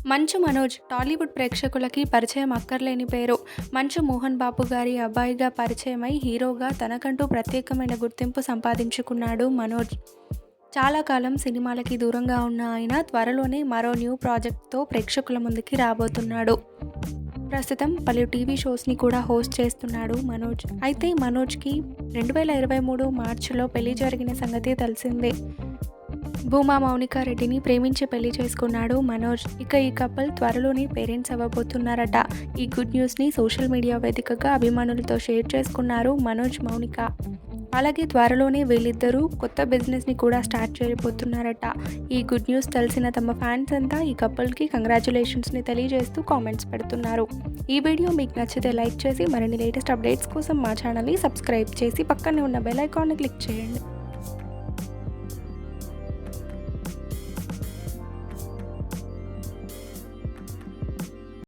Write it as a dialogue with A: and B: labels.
A: మంచు మనోజ్ టాలీవుడ్ ప్రేక్షకులకి పరిచయం అక్కర్లేని పేరు. మంచు మోహన్ బాబు గారి అబ్బాయిగా పరిచయమై హీరోగా తనకంటూ ప్రత్యేకమైన గుర్తింపు సంపాదించుకున్నాడు మనోజ్. చాలా కాలం సినిమాలకి దూరంగా ఉన్న ఆయన త్వరలోనే మరో న్యూ ప్రాజెక్ట్తో ప్రేక్షకుల ముందుకి రాబోతున్నాడు. ప్రస్తుతం పలు టీవీ షోస్ని కూడా హోస్ట్ చేస్తున్నాడు మనోజ్. అయితే మనోజ్కి 2023 మార్చిలో పెళ్లి జరిగిన సంగతి తెలిసిందే. భూమా మౌనికా రెడ్డిని ప్రేమించి పెళ్లి చేసుకున్నాడు మనోజ్. ఇక ఈ కపుల్ త్వరలోనే పేరెంట్స్ అవ్వబోతున్నారట. ఈ గుడ్ న్యూస్ని సోషల్ మీడియా వేదికగా అభిమానులతో షేర్ చేసుకున్నారు మనోజ్, మౌనిక. అలాగే త్వరలోనే వీళ్ళిద్దరూ కొత్త బిజినెస్ని కూడా స్టార్ట్ చేయబోతున్నారట. ఈ గుడ్ న్యూస్ తెలిసిన తమ ఫ్యాన్స్ అంతా ఈ కపుల్కి కంగ్రాచులేషన్స్ని తెలియజేస్తూ కామెంట్స్ పెడుతున్నారు. ఈ వీడియో మీకు నచ్చితే లైక్ చేసి మరిన్ని లేటెస్ట్ అప్డేట్స్ కోసం మా ఛానల్ని సబ్స్క్రైబ్ చేసి పక్కనే ఉన్న బెల్ ఐకాన్ని క్లిక్ చేయండి.